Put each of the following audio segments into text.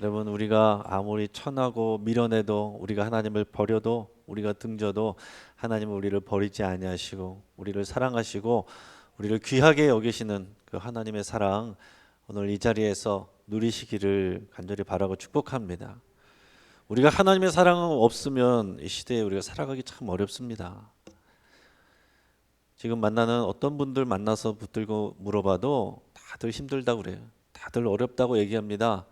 여러분, 우리가 아무리 천하고 미련해도, 우리가 하나님을 버려도, 우리가 등져도 하나님은 우리를 버리지 아니하시고 우리를 사랑하시고 우리를 귀하게 여기시는 그 하나님의 사랑, 오늘 이 자리에서 누리시기를 간절히 바라고 축복합니다. 우리가 하나님의 사랑 없으면 이 시대에 우리가 살아가기 참 어렵습니다. 지금 만나는 어떤 분들 만나서 붙들고 물어봐도 다들 힘들다고 그래요. 다들 어렵다고 얘기합니다.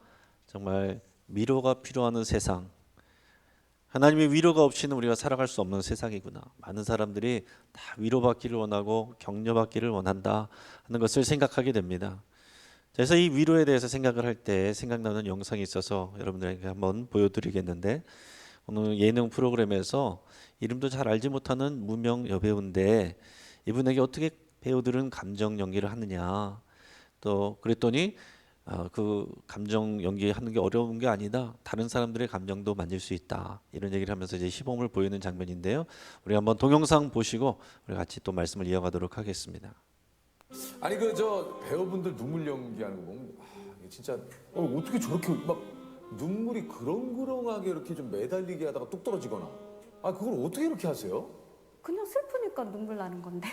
정말 위로가 필요한 세상, 하나님의 위로가 없이는 우리가 살아갈 수 없는 세상이구나. 많은 사람들이 다 위로받기를 원하고 격려받기를 원한다 하는 것을 생각하게 됩니다. 그래서 이 위로에 대해서 생각을 할 때 생각나는 영상이 있어서 여러분들에게 한번 보여드리겠는데, 오늘 예능 프로그램에서 이름도 잘 알지 못하는 무명 여배우인데 이분에게 어떻게 배우들은 감정 연기를 하느냐, 또 그랬더니 그 감정 연기하는 게 어려운 게 아니다. 다른 사람들의 감정도 만질 수 있다. 이런 얘기를 하면서 이제 시범을 보이는 장면인데요. 우리 한번 동영상 보시고 우리 같이 또 말씀을 이어가도록 하겠습니다. 아니 그 저 배우분들 눈물 연기하는 거 보면 이게 진짜 어떻게 저렇게 막 눈물이 그렁그렁하게 이렇게 좀 매달리게 하다가 뚝 떨어지거나 그걸 어떻게 이렇게 하세요? 그냥 슬프니까 눈물 나는 건데.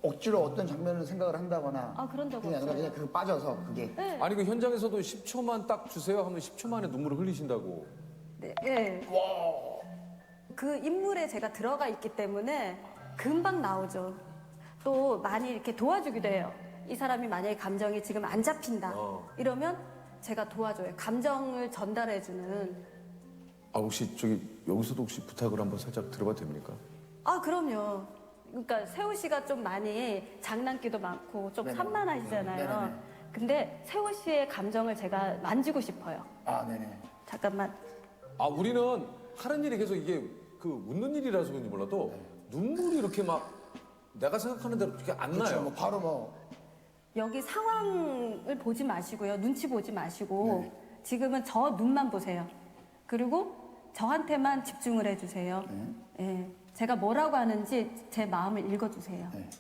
억지로 어떤 장면을 생각을 한다거나 그런 적 그게 아니라 없어요. 그냥 그거 빠져서 그게 네. 아니 그 현장에서도 10초만 딱 주세요 하면 10초 만에 눈물을 흘리신다고. 네. 네. 그 인물에 제가 들어가 있기 때문에 금방 나오죠. 또 많이 이렇게 도와주기도 해요. 이 사람이 만약에 감정이 지금 안 잡힌다. 이러면 제가 도와줘요. 감정을 전달해주는. 혹시 저기 여기서도 혹시 부탁을 한번 살짝 들어봐도 됩니까? 그럼요. 그러니까 세호 씨가 좀 많이 장난기도 많고 좀 네네. 산만하시잖아요. 네네네. 근데 세호 씨의 감정을 제가 만지고 싶어요. 네네. 잠깐만. 우리는 하는 일이 계속 이게 그 웃는 일이라서 그런지 몰라도 눈물이 이렇게 막 내가 생각하는 대로 이렇게 안 그렇죠. 나요. 뭐 바로 뭐 여기 상황을 보지 마시고요. 눈치 보지 마시고 네. 지금은 저 눈만 보세요. 그리고 저한테만 집중을 해주세요. 예, 제가 뭐라고 하는지 제 마음을 읽어주세요. 네.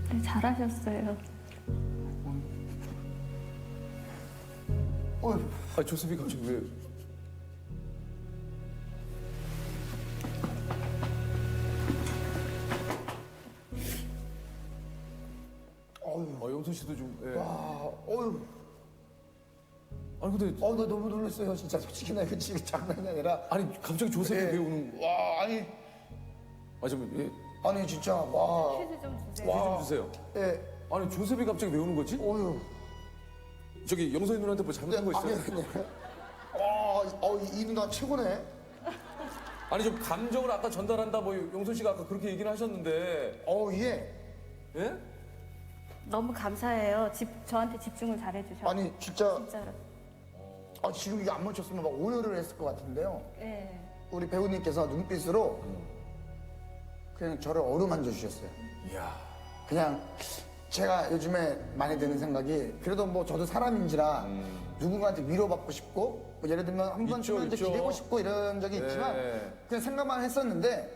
네, 잘하셨어요. 조셉이 갑자기 왜? 영선 씨도 좀. 예. 어휴. 아니 근데 나 너무 놀랐어요. 진짜 솔직히 나 이거 지금 장난이 아니라 아니 갑자기 조셉이 예. 왜 우는? 와 아니 좀 진짜 와 퀴즈 좀 주세요. 좀 주세요. 예. 아니 조셉이 갑자기 왜 우는 거지? 어휴. 저기 영선이 누나한테 뭐 잘못한 거 있어요? 이 누나 최고네. 아니 좀 감정을 아까 전달한다 뭐 영선 씨가 아까 그렇게 얘기를 하셨는데. 예. 예? 너무 감사해요. 저한테 집중을 잘해주셔서. 아니 진짜 진짜로. 지금 이게 안 멈췄으면 막 오열을 했을 것 같은데요. 예. 우리 배우님께서 눈빛으로 그냥 저를 어루만져 주셨어요. 이야. 그냥 제가 요즘에 많이 드는 생각이 그래도 뭐 저도 사람인지라 누군가한테 위로받고 싶고 뭐 예를 들면 한 번쯤은 이제 있죠. 기대고 싶고 이런 적이 네. 있지만 그냥 생각만 했었는데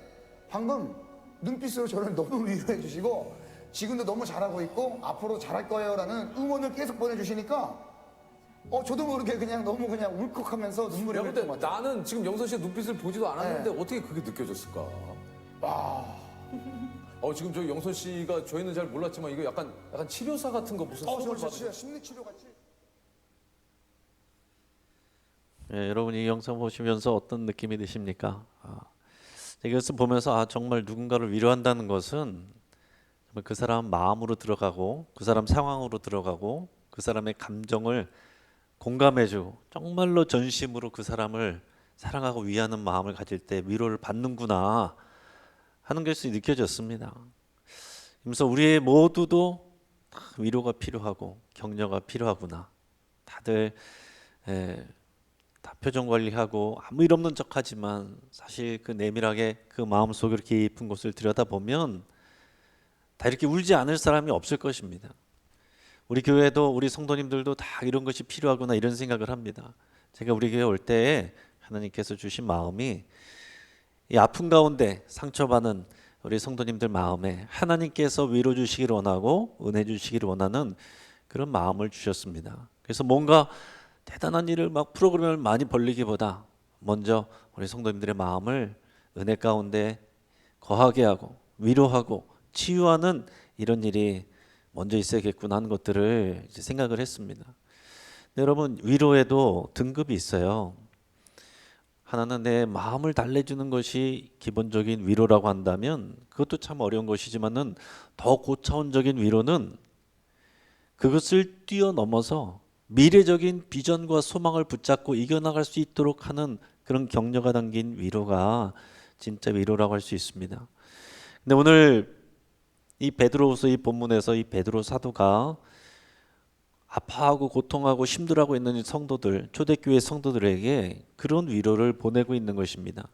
방금 눈빛으로 저를 너무 위로해 주시고 지금도 너무 잘하고 있고 앞으로 잘할 거예요라는 응원을 계속 보내주시니까 저도 모르게 그냥 너무 그냥 울컥하면서 눈물이 야 근데 흘렀던 것 같아요. 나는 지금 영선 씨의 눈빛을 보지도 않았는데 어떻게 그게 느껴졌을까? 지금 저 영선 씨가 저희는 잘 몰랐지만 이거 약간 치료사 같은 거 무슨 수업을 진짜 받으셨 심리치료 같이. 여러분이 이 영상 보시면서 어떤 느낌이 드십니까? 이것을 보면서 정말 누군가를 위로한다는 것은 정말 그 사람 마음으로 들어가고 그 사람 상황으로 들어가고 그 사람의 감정을 공감해주고 정말로 전심으로 그 사람을 사랑하고 위하는 마음을 가질 때 위로를 받는구나 하는 것이 느껴졌습니다. 그래서 우리 모두도 다 위로가 필요하고 격려가 필요하구나. 다들 다 표정 관리하고 아무 일 없는 척하지만 사실 그 내밀하게 그 마음속에 깊은 곳을 들여다보면 다 이렇게 울지 않을 사람이 없을 것입니다. 우리 교회도 우리 성도님들도 다 이런 것이 필요하구나 이런 생각을 합니다. 제가 우리 교회 올 때 하나님께서 주신 마음이 이 아픔 가운데 상처받은 우리 성도님들 마음에 하나님께서 위로 주시기를 원하고 은혜 주시기를 원하는 그런 마음을 주셨습니다. 그래서 뭔가 대단한 일을 막 프로그램을 많이 벌리기보다 먼저 우리 성도님들의 마음을 은혜 가운데 거하게 하고 위로하고 치유하는 이런 일이 먼저 있어야겠구나 하는 것들을 이제 생각을 했습니다. 근데 여러분 위로에도 등급이 있어요. 하나는 내 마음을 달래주는 것이 기본적인 위로라고 한다면 그것도 참 어려운 것이지만은 더 고차원적인 위로는 그것을 뛰어넘어서 미래적인 비전과 소망을 붙잡고 이겨나갈 수 있도록 하는 그런 격려가 담긴 위로가 진짜 위로라고 할 수 있습니다. 근데 오늘 이 베드로후서 이 본문에서 이 베드로 사도가 아파하고 고통하고 힘들어하고 있는 성도들, 초대교회 성도들에게 그런 위로를 보내고 있는 것입니다.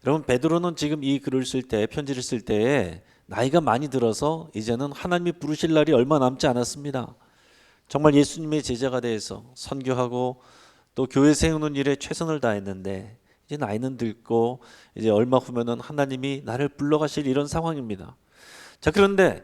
여러분 베드로는 지금 이 글을 쓸 때, 편지를 쓸 때에 나이가 많이 들어서 이제는 하나님이 부르실 날이 얼마 남지 않았습니다. 정말 예수님의 제자가 돼서 선교하고 또 교회 세우는 일에 최선을 다했는데 이제 나이는 들고 이제 얼마 후면은 하나님이 나를 불러가실 이런 상황입니다. 자, 그런데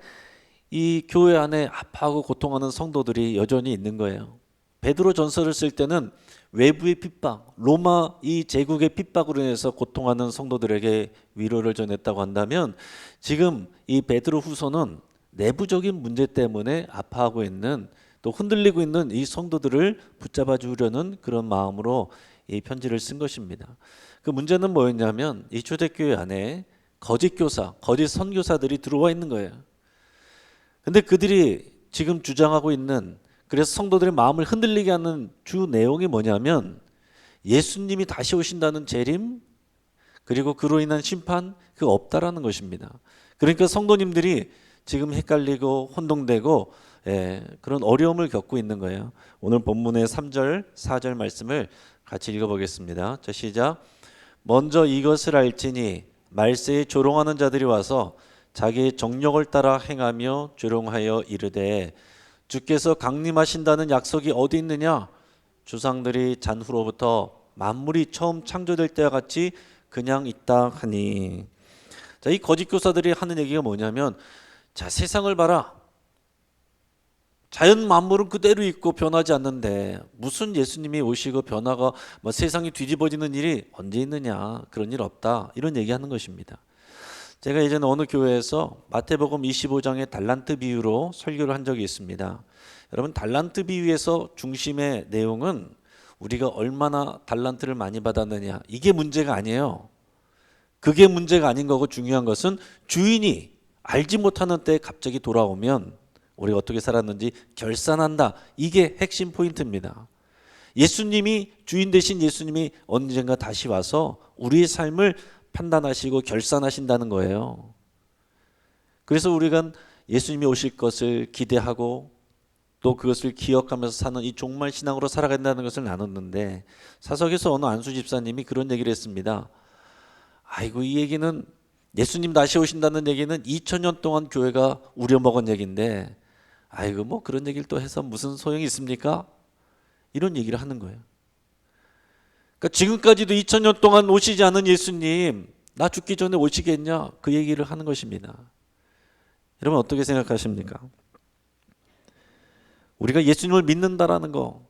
이 교회 안에 아파하고 고통하는 성도들이 여전히 있는 거예요. 베드로 전서를 쓸 때는 외부의 핍박, 로마 이 제국의 핍박으로 인해서 고통하는 성도들에게 위로를 전했다고 한다면 지금 이 베드로 후서는 내부적인 문제 때문에 아파하고 있는 또 흔들리고 있는 이 성도들을 붙잡아 주려는 그런 마음으로 이 편지를 쓴 것입니다. 그 문제는 뭐였냐면 이 초대교회 안에 거짓 교사, 거짓 선교사들이 들어와 있는 거예요. 근데 그들이 지금 주장하고 있는 그래서 성도들의 마음을 흔들리게 하는 주 내용이 뭐냐면 예수님이 다시 오신다는 재림 그리고 그로 인한 심판 그거 없다라는 것입니다. 그러니까 성도님들이 지금 헷갈리고 혼동되고 그런 어려움을 겪고 있는 거예요. 오늘 본문의 3절, 4절 말씀을 같이 읽어보겠습니다. 자, 시작. 먼저 이것을 알지니 말세에 조롱하는 자들이 와서 자기의 정욕을 따라 행하며 조롱하여 이르되 주께서 강림하신다는 약속이 어디 있느냐? 조상들이 잔후로부터 만물이 처음 창조될 때와 같이 그냥 있다 하니. 자, 이 거짓 교사들이 하는 얘기가 뭐냐면 자, 세상을 봐라. 자연 만물은 그대로 있고 변하지 않는데 무슨 예수님이 오시고 변화가 세상이 뒤집어지는 일이 언제 있느냐? 그런 일 없다. 이런 얘기하는 것입니다. 제가 예전에 어느 교회에서 마태복음 25장의 달란트 비유로 설교를 한 적이 있습니다. 여러분 달란트 비유에서 중심의 내용은 우리가 얼마나 달란트를 많이 받았느냐 이게 문제가 아니에요. 그게 문제가 아닌 거고 중요한 것은 주인이 알지 못하는 때에 갑자기 돌아오면 우리가 어떻게 살았는지 결산한다. 이게 핵심 포인트입니다. 예수님이 주인 되신 예수님이 언젠가 다시 와서 우리의 삶을 판단하시고 결산하신다는 거예요. 그래서 우리가 예수님이 오실 것을 기대하고 또 그것을 기억하면서 사는 이 종말 신앙으로 살아간다는 것을 나눴는데 사석에서 어느 안수 집사님이 그런 얘기를 했습니다. 아이고 이 얘기는 예수님 다시 오신다는 얘기는 2000년 동안 교회가 우려먹은 얘기인데 아이고 뭐 그런 얘기를 또 해서 무슨 소용이 있습니까? 이런 얘기를 하는 거예요. 그러니까 지금까지도 2000년 동안 오시지 않은 예수님 나 죽기 전에 오시겠냐? 그 얘기를 하는 것입니다. 여러분 어떻게 생각하십니까? 우리가 예수님을 믿는다라는 거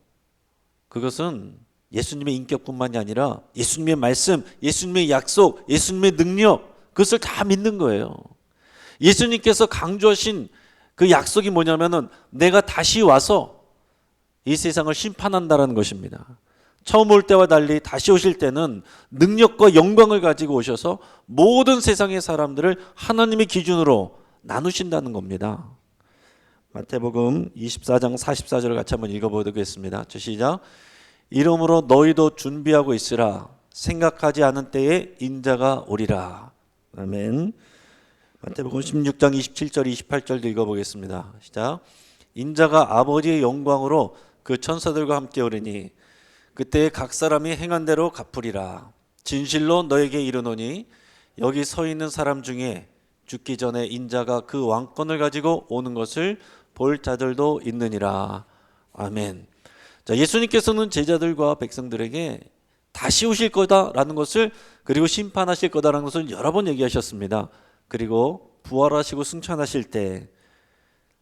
그것은 예수님의 인격뿐만이 아니라 예수님의 말씀, 예수님의 약속, 예수님의 능력 그것을 다 믿는 거예요. 예수님께서 강조하신 그 약속이 뭐냐면은 내가 다시 와서 이 세상을 심판한다라는 것입니다. 처음 올 때와 달리 다시 오실 때는 능력과 영광을 가지고 오셔서 모든 세상의 사람들을 하나님의 기준으로 나누신다는 겁니다. 마태복음 24장 44절을 같이 한번 읽어보겠습니다. 시작. 이러므로 너희도 준비하고 있으라. 생각하지 않은 때에 인자가 오리라. 아멘. 마태복음 16장 27절 28절 읽어보겠습니다. 시작. 인자가 아버지의 영광으로 그 천사들과 함께 오리니 그때 각 사람이 행한 대로 갚으리라. 진실로 너에게 이르노니 여기 서 있는 사람 중에 죽기 전에 인자가 그 왕권을 가지고 오는 것을 볼 자들도 있느니라. 아멘. 자, 예수님께서는 제자들과 백성들에게 다시 오실 거다라는 것을, 그리고 심판하실 거다라는 것을 여러 번 얘기하셨습니다. 그리고 부활하시고 승천하실 때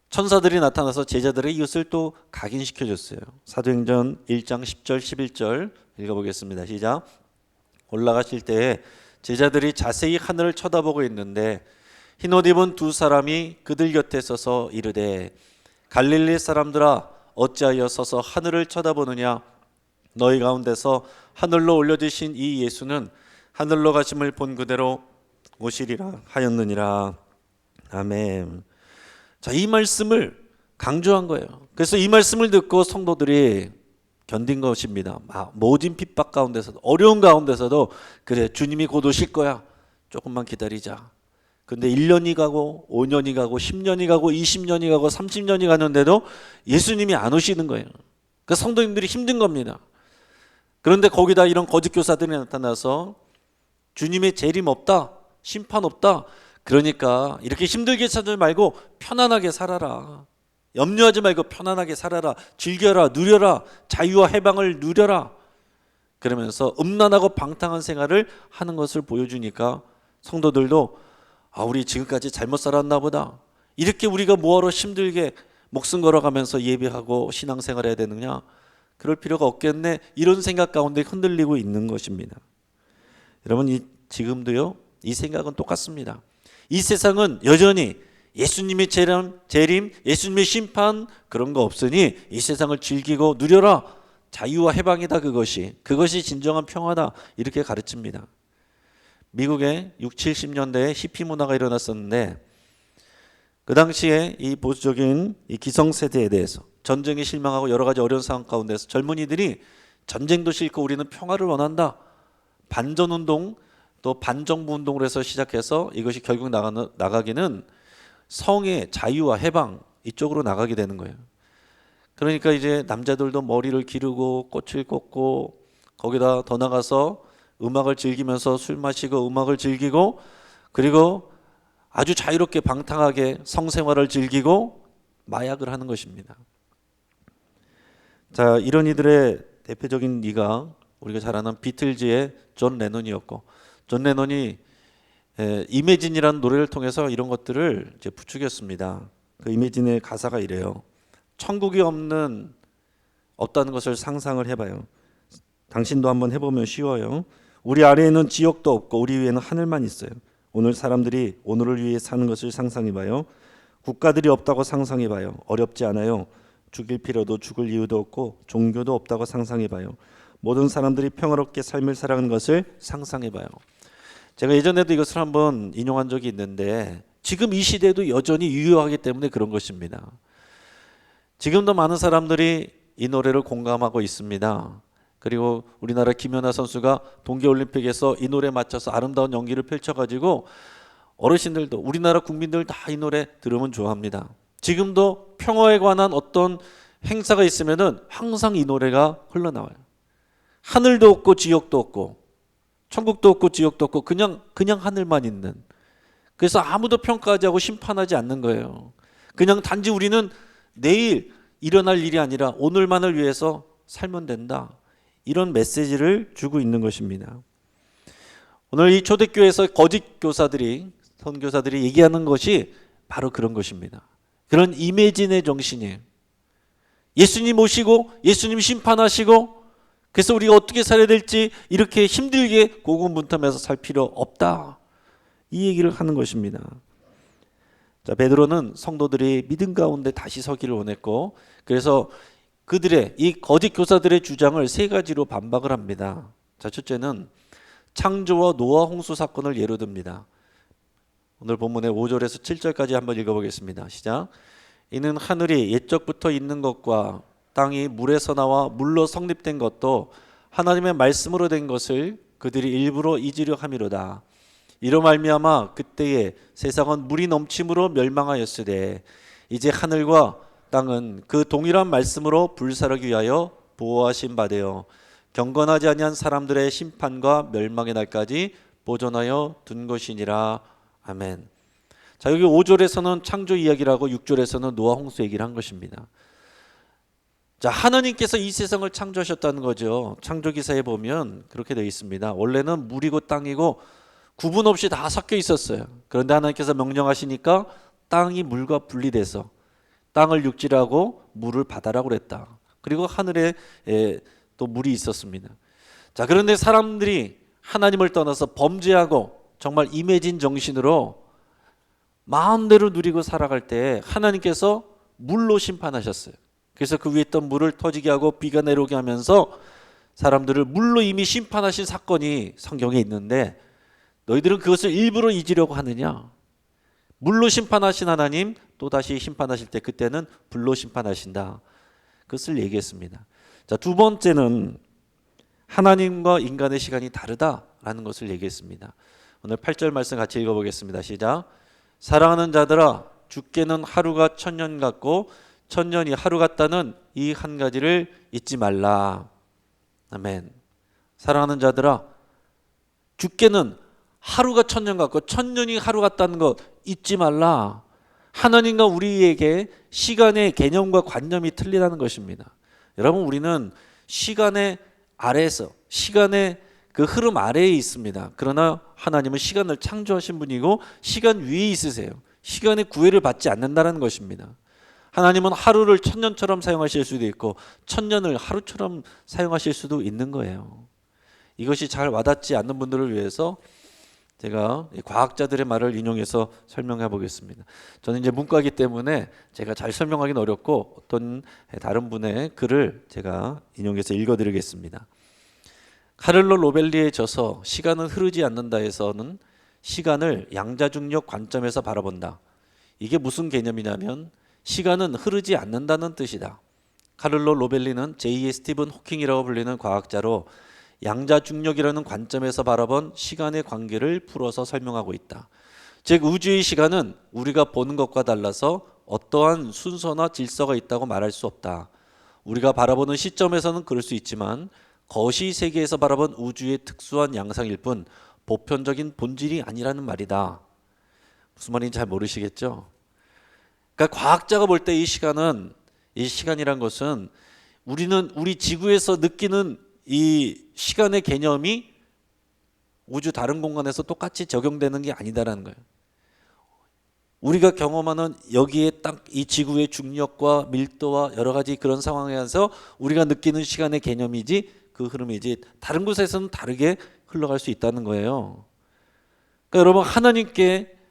천사들이 나타나서 제자들의 이웃을 또 각인시켜 줬어요. 사도행전 1장 10절 11절 읽어보겠습니다. 시작. 올라가실 때에 제자들이 자세히 하늘을 쳐다보고 있는데 흰옷 입은 두 사람이 그들 곁에 서서 이르되 갈릴리 사람들아 어찌하여 서서 하늘을 쳐다보느냐. 너희 가운데서 하늘로 올려지신 이 예수는 하늘로 가심을 본 그대로 오시리라 하였느니라. 아멘. 자, 이 말씀을 강조한 거예요. 그래서 이 말씀을 듣고 성도들이 견딘 것입니다. 모진 핍박 가운데서도, 어려운 가운데서도, 그래 주님이 곧 오실 거야, 조금만 기다리자. 근데 1년이 가고 5년이 가고 10년이 가고 20년이 가고 30년이 가는데도 예수님이 안 오시는 거예요. 그 성도님들이 힘든 겁니다. 그런데 거기다 이런 거짓 교사들이 나타나서 주님의 재림 없다, 심판 없다, 그러니까 이렇게 힘들게 찾지 말고 편안하게 살아라. 염려하지 말고 편안하게 살아라. 즐겨라, 누려라. 자유와 해방을 누려라. 그러면서 음란하고 방탕한 생활을 하는 것을 보여주니까 성도들도 우리 지금까지 잘못 살았나 보다. 이렇게 우리가 뭐하러 힘들게 목숨 걸어가면서 예배하고 신앙생활 해야 되느냐. 그럴 필요가 없겠네. 이런 생각 가운데 흔들리고 있는 것입니다. 여러분, 지금도요, 이 생각은 똑같습니다. 이 세상은 여전히 예수님의 재림, 예수님의 심판 그런 거 없으니 이 세상을 즐기고 누려라. 자유와 해방이다. 그것이 진정한 평화다. 이렇게 가르칩니다. 미국에 60, 70년대에 히피 문화가 일어났었는데 그 당시에 이 보수적인 이 기성세대에 대해서 전쟁에 실망하고 여러 가지 어려운 상황 가운데서 젊은이들이 전쟁도 싫고 우리는 평화를 원한다. 반전운동 또 반정부 운동을 해서 시작해서 이것이 결국 나가기는 성의 자유와 해방 이쪽으로 나가게 되는 거예요. 그러니까 이제 남자들도 머리를 기르고 꽃을 꽂고 거기다 더 나가서 음악을 즐기면서 술 마시고 음악을 즐기고 그리고 아주 자유롭게 방탕하게 성생활을 즐기고 마약을 하는 것입니다. 자, 이런 이들의 대표적인 이가 우리가 잘 아는 비틀즈의 존 레논이었고, 존 레논이 이매진이라는 노래를 통해서 이런 것들을 이제 부추겼습니다. 그 이매진의 가사가 이래요. 천국이 없다는 것을 상상을 해봐요. 당신도 한번 해보면 쉬워요. 우리 아래에는 지옥도 없고 우리 위에는 하늘만 있어요. 오늘 사람들이 오늘을 위해 사는 것을 상상해봐요. 국가들이 없다고 상상해봐요. 어렵지 않아요. 죽일 필요도 죽을 이유도 없고 종교도 없다고 상상해봐요. 모든 사람들이 평화롭게 삶을 살아가는 것을 상상해봐요. 제가 예전에도 이것을 한번 인용한 적이 있는데 지금 이 시대도 여전히 유효하기 때문에 그런 것입니다. 지금도 많은 사람들이 이 노래를 공감하고 있습니다. 그리고 우리나라 김연아 선수가 동계올림픽에서 이 노래에 맞춰서 아름다운 연기를 펼쳐가지고 어르신들도 우리나라 국민들 다 이 노래 들으면 좋아합니다. 지금도 평화에 관한 어떤 행사가 있으면은 항상 이 노래가 흘러나와요. 하늘도 없고 지옥도 없고 천국도 없고 지옥도 없고 그냥 하늘만 있는. 그래서 아무도 평가하지 하고 심판하지 않는 거예요. 그냥 단지 우리는 내일 일어날 일이 아니라 오늘만을 위해서 살면 된다. 이런 메시지를 주고 있는 것입니다. 오늘 이 초대교회에서 거짓 교사들이, 선교사들이 얘기하는 것이 바로 그런 것입니다. 그런 이매진의 정신이에요. 예수님 오시고 예수님 심판하시고 그래서 우리가 어떻게 살아야 될지 이렇게 힘들게 고군분투하면서 살 필요 없다. 이 얘기를 하는 것입니다. 자, 베드로는 성도들이 믿음 가운데 다시 서기를 원했고 그래서 그들의 이 거짓 교사들의 주장을 세 가지로 반박을 합니다. 자, 첫째는 창조와 노아 홍수 사건을 예로 듭니다. 오늘 본문의 5절에서 7절까지 한번 읽어보겠습니다. 시작. 이는 하늘이 옛적부터 있는 것과 땅이 물에서 나와 물로 성립된 것도 하나님의 말씀으로 된 것을 그들이 일부러 잊으려 함이로다. 이로 말미암아 그때에 세상은 물이 넘침으로 멸망하였으되 이제 하늘과 땅은 그 동일한 말씀으로 불사르기 위하여 보호하신 바 되어 경건하지 아니한 사람들의 심판과 멸망의 날까지 보존하여 둔 것이니라. 아멘. 자, 여기 5절에서는 창조 이야기라고 6절에서는 노아 홍수 얘기를 한 것입니다. 자, 하나님께서 이 세상을 창조하셨다는 거죠. 창조기사에 보면 그렇게 되어 있습니다. 원래는 물이고 땅이고 구분 없이 다 섞여 있었어요. 그런데 하나님께서 명령하시니까 땅이 물과 분리돼서 땅을 육지라고 물을 바다라고 그랬다. 그리고 하늘에 또 물이 있었습니다. 자, 그런데 사람들이 하나님을 떠나서 범죄하고 정말 임해진 정신으로 마음대로 누리고 살아갈 때 하나님께서 물로 심판하셨어요. 그래서 그 위에 있던 물을 터지게 하고 비가 내려오게 하면서 사람들을 물로 이미 심판하신 사건이 성경에 있는데 너희들은 그것을 일부러 잊으려고 하느냐? 물로 심판하신 하나님 또다시 심판하실 때 그때는 불로 심판하신다. 그것을 얘기했습니다. 자, 두 번째는 하나님과 인간의 시간이 다르다라는 것을 얘기했습니다. 오늘 8절 말씀 같이 읽어보겠습니다. 시작. 사랑하는 자들아, 주께는 하루가 천년 같고 천년이 하루 같다는 이 한 가지를 잊지 말라. 아멘. 사랑하는 자들아, 주께는 하루가 천년 같고 천년이 하루 같다는 것 잊지 말라. 하나님과 우리에게 시간의 개념과 관념이 틀리다는 것입니다. 여러분, 우리는 시간의 아래에서 시간의 그 흐름 아래에 있습니다. 그러나 하나님은 시간을 창조하신 분이고 시간 위에 있으세요. 시간의 구애를 받지 않는다는 것입니다. 하나님은 하루를 천년처럼 사용하실 수도 있고 천년을 하루처럼 사용하실 수도 있는 거예요. 이것이 잘 와닿지 않는 분들을 위해서 제가 과학자들의 말을 인용해서 설명해 보겠습니다. 저는 이제 문과이기 때문에 제가 잘 설명하기는 어렵고 어떤 다른 분의 글을 제가 인용해서 읽어드리겠습니다. 카를로 로벨리의 저서 시간은 흐르지 않는다에서는 시간을 양자중력 관점에서 바라본다. 이게 무슨 개념이냐면 시간은 흐르지 않는다는 뜻이다. 카를로 로벨리는 제2의 스티븐 호킹이라고 불리는 과학자로 양자중력이라는 관점에서 바라본 시간의 관계를 풀어서 설명하고 있다. 즉 우주의 시간은 우리가 보는 것과 달라서 어떠한 순서나 질서가 있다고 말할 수 없다. 우리가 바라보는 시점에서는 그럴 수 있지만 거시 세계에서 바라본 우주의 특수한 양상일 뿐 보편적인 본질이 아니라는 말이다. 무슨 말인지 잘 모르시겠죠? 그러니까 과학자가 볼 때 이 시간이란 것은 우리 지구에서 느끼는 이 시간의 개념이 우주 다른 공간에서 똑같이 적용되는 게 아니다라는 거예요. 우리가 경험하는 여기에 딱 이 지구의 중력과 밀도와 여러 가지 그런 상황에서 우리가 느끼는 시간의 개념이지 그 흐름이지 다른 곳에서는 다르게 흘러갈 수 있다는 거예요. 그러니까 여러분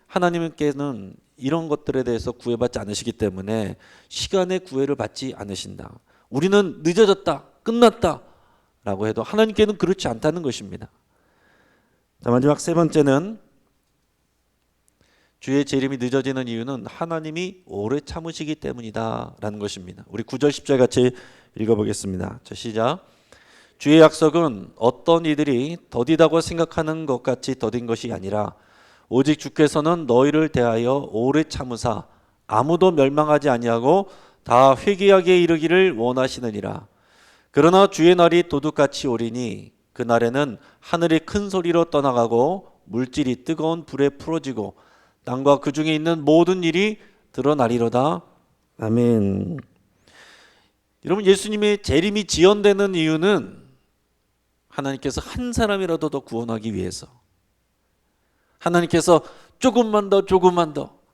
하나님께는 이런 것들에 대해서 구애받지 않으시기 때문에 시간의 구애를 받지 않으신다. 우리는 늦어졌다, 끝났다 라고 해도 하나님께는 그렇지 않다는 것입니다. 자, 마지막 세 번째는 주의 재림이 늦어지는 이유는 하나님이 오래 참으시기 때문이다 라는 것입니다. 우리 9절 10절 같이 읽어보겠습니다. 자, 시작. 주의 약속은 어떤 이들이 더디다고 생각하는 것 같이 더딘 것이 아니라 오직 주께서는 너희를 대하여 오래 참으사 아무도 멸망하지 아니하고 다 회개하게 이르기를 원하시느니라. 그러나 주의 날이 도둑같이 오리니 그 날에는 하늘이 큰 소리로 떠나가고 물질이 뜨거운 불에 풀어지고 땅과 그 중에 있는 모든 일이 드러나리로다. 아멘. 여러분, 예수님의 재림이 지연되는 이유는 하나님께서 한 사람이라도 더 구원하기 위해서, 하나님께서 조금만 더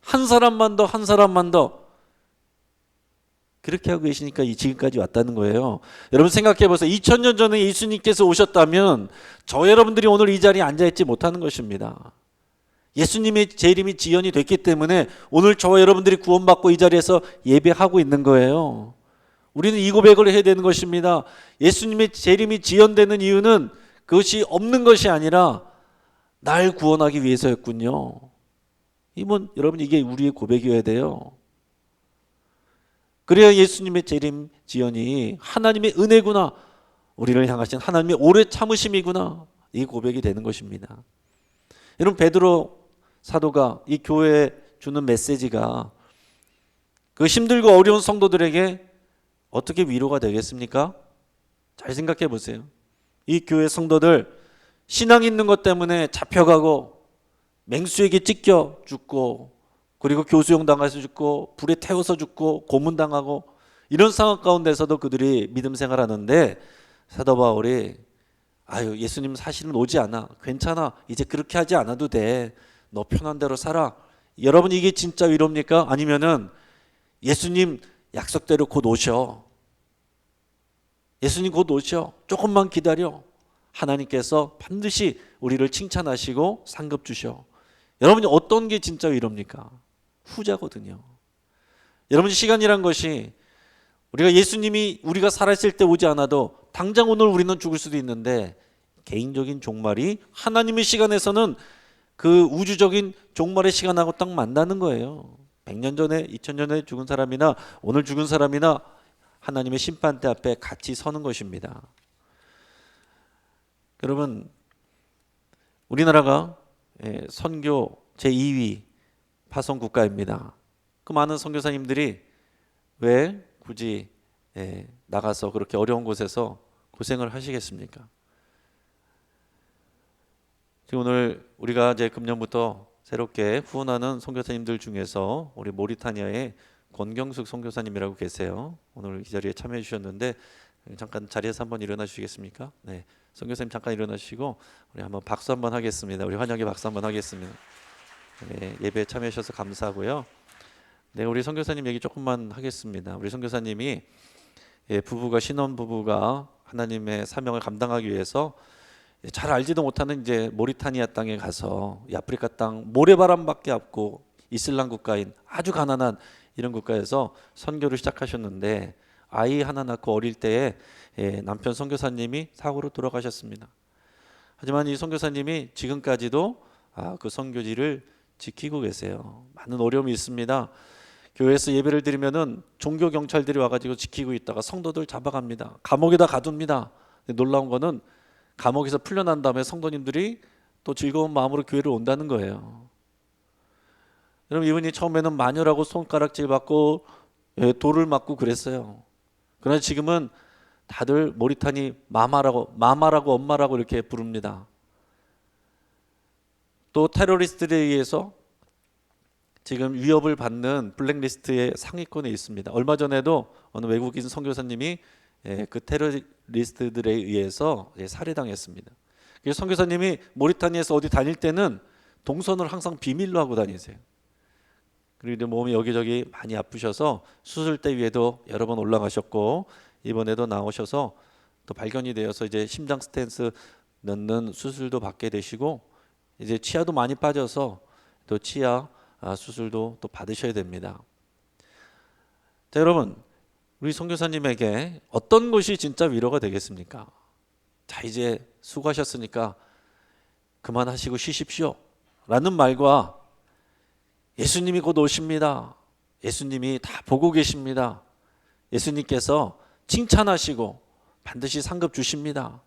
한 사람만 더 그렇게 하고 계시니까 지금까지 왔다는 거예요. 여러분 생각해 보세요. 2000년 전에 예수님께서 오셨다면 저 여러분들이 오늘 이 자리에 앉아있지 못하는 것입니다. 예수님의 재림이 지연이 됐기 때문에 오늘 저와 여러분들이 구원받고 이 자리에서 예배하고 있는 거예요. 우리는 이 고백을 해야 되는 것입니다. 예수님의 재림이 지연되는 이유는 그것이 없는 것이 아니라 날 구원하기 위해서였군요. 여러분 이게 우리의 고백이어야 돼요. 그래야 예수님의 재림 지연이 하나님의 은혜구나, 우리를 향하신 하나님의 오래 참으심이구나, 이 고백이 되는 것입니다. 여러분 베드로 사도가 이 교회에 주는 메시지가 그 힘들고 어려운 성도들에게 어떻게 위로가 되겠습니까? 잘 생각해 보세요. 이 교회 성도들 신앙 있는 것 때문에 잡혀가고 맹수에게 찢겨 죽고, 그리고 교수형 당해서 죽고, 불에 태워서 죽고, 고문당하고, 이런 상황 가운데서도 그들이 믿음 생활하는데 사도 바울이 예수님 사실은 오지 않아, 괜찮아, 이제 그렇게 하지 않아도 돼, 너 편한 대로 살아. 여러분 이게 진짜 위로입니까? 아니면은 예수님 약속대로 곧 오셔, 예수님 곧 오셔, 조금만 기다려, 하나님께서 반드시 우리를 칭찬하시고 상급 주셔. 여러분이 어떤 게 진짜 위로입니까? 후자거든요. 여러분 시간이란 것이 우리가 예수님이 우리가 살아있을 때 오지 않아도 당장 오늘 우리는 죽을 수도 있는데, 개인적인 종말이 하나님의 시간에서는 그 우주적인 종말의 시간하고 딱 만나는 거예요. 100년 전에 2000년 전에 죽은 사람이나 오늘 죽은 사람이나 하나님의 심판대 앞에 같이 서는 것입니다. 여러분 우리나라가 선교 제2위 파송 국가입니다. 그 많은 선교사님들이 왜 굳이 나가서 그렇게 어려운 곳에서 고생을 하시겠습니까? 지금 오늘 우리가 이제 금년부터 새롭게 후원하는 선교사님들 중에서 우리 모리타니아의 권경숙 선교사님이라고 계세요. 오늘 이 자리에 참여해 주셨는데 잠깐 자리에서 한번 일어나 주시겠습니까? 네, 선교사님 잠깐 일어나시고 우리 한번 박수 한번 하겠습니다. 우리 환영의 박수 한번 하겠습니다. 네, 예배에 참여해 주셔서 감사하고요. 네, 우리 선교사님 얘기 조금만 하겠습니다. 우리 선교사님이 신혼 부부가 하나님의 사명을 감당하기 위해서 잘 알지도 못하는 이제 모리타니아 땅에 가서, 이 아프리카 땅 모래바람밖에 없고 이슬람 국가인 아주 가난한 이런 국가에서 선교를 시작하셨는데, 아이 하나 낳고 어릴 때에 남편 선교사님이 사고로 돌아가셨습니다. 하지만 이 선교사님이 지금까지도 그 선교지를 지키고 계세요. 많은 어려움이 있습니다. 교회에서 예배를 드리면은 종교 경찰들이 와가지고 지키고 있다가 성도들 잡아갑니다. 감옥에다 가둡니다. 놀라운 거는 감옥에서 풀려난 다음에 성도님들이 또 즐거운 마음으로 교회를 온다는 거예요. 여러분 이분이 처음에는 마녀라고 손가락질 받고 돌을 맞고 그랬어요. 그러나 지금은 다들 모리타니 마마라고 엄마라고 이렇게 부릅니다. 또 테러리스트들에 의해서 지금 위협을 받는 블랙리스트의 상위권에 있습니다. 얼마 전에도 어느 외국인 선교사님이 그 테러리스트들에 의해서 살해당했습니다. 그래서 선교사님이 모리타니아에서 어디 다닐 때는 동선을 항상 비밀로 하고 다니세요. 그리고 이제 몸이 여기저기 많이 아프셔서 수술대 위에도 여러 번 올라가셨고, 이번에도 나오셔서 또 발견이 되어서 이제 심장 스탠스 넣는 수술도 받게 되시고, 이제 치아도 많이 빠져서 또 치아 수술도 또 받으셔야 됩니다. 자, 여러분 우리 선교사님에게 어떤 것이 진짜 위로가 되겠습니까? 자, 이제 수고하셨으니까 그만하시고 쉬십시오 라는 말과 예수님이 곧 오십니다, 예수님이 다 보고 계십니다, 예수님께서 칭찬하시고 반드시 상급 주십니다,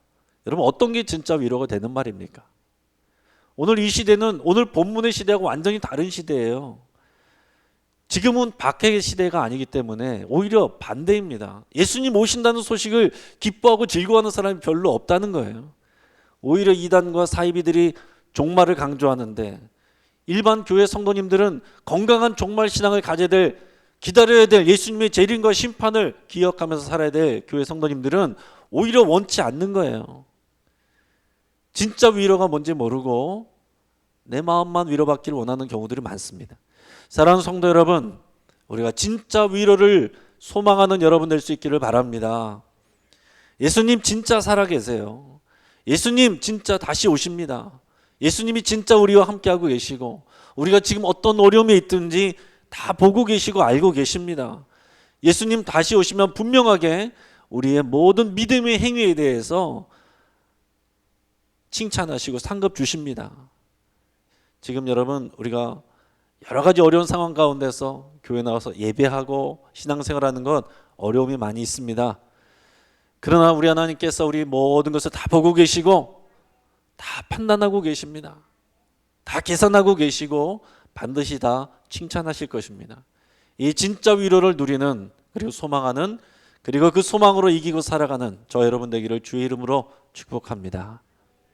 여러분 어떤 게 진짜 위로가 되는 말입니까? 오늘 이 시대는 오늘 본문의 시대하고 완전히 다른 시대예요. 지금은 박해의 시대가 아니기 때문에 오히려 반대입니다. 예수님 오신다는 소식을 기뻐하고 즐거워하는 사람이 별로 없다는 거예요. 오히려 이단과 사이비들이 종말을 강조하는데, 일반 교회 성도님들은 건강한 종말 신앙을 가져야 될, 기다려야 될 예수님의 재림과 심판을 기억하면서 살아야 될 교회 성도님들은 오히려 원치 않는 거예요. 진짜 위로가 뭔지 모르고 내 마음만 위로받기를 원하는 경우들이 많습니다. 사랑하는 성도 여러분, 우리가 진짜 위로를 소망하는 여러분 될 수 있기를 바랍니다. 예수님 진짜 살아계세요. 예수님 진짜 다시 오십니다. 예수님이 진짜 우리와 함께하고 계시고, 우리가 지금 어떤 어려움에 있든지 다 보고 계시고 알고 계십니다. 예수님 다시 오시면 분명하게 우리의 모든 믿음의 행위에 대해서 칭찬하시고 상급 주십니다. 지금 여러분 우리가 여러 가지 어려운 상황 가운데서 교회 나와서 예배하고 신앙생활하는 것 어려움이 많이 있습니다. 그러나 우리 하나님께서 우리 모든 것을 다 보고 계시고 다 판단하고 계십니다. 다 계산하고 계시고 반드시 다 칭찬하실 것입니다. 이 진짜 위로를 누리는 그리고 소망하는 그리고 그 소망으로 이기고 살아가는 저 여러분 되기를 주의 이름으로 축복합니다.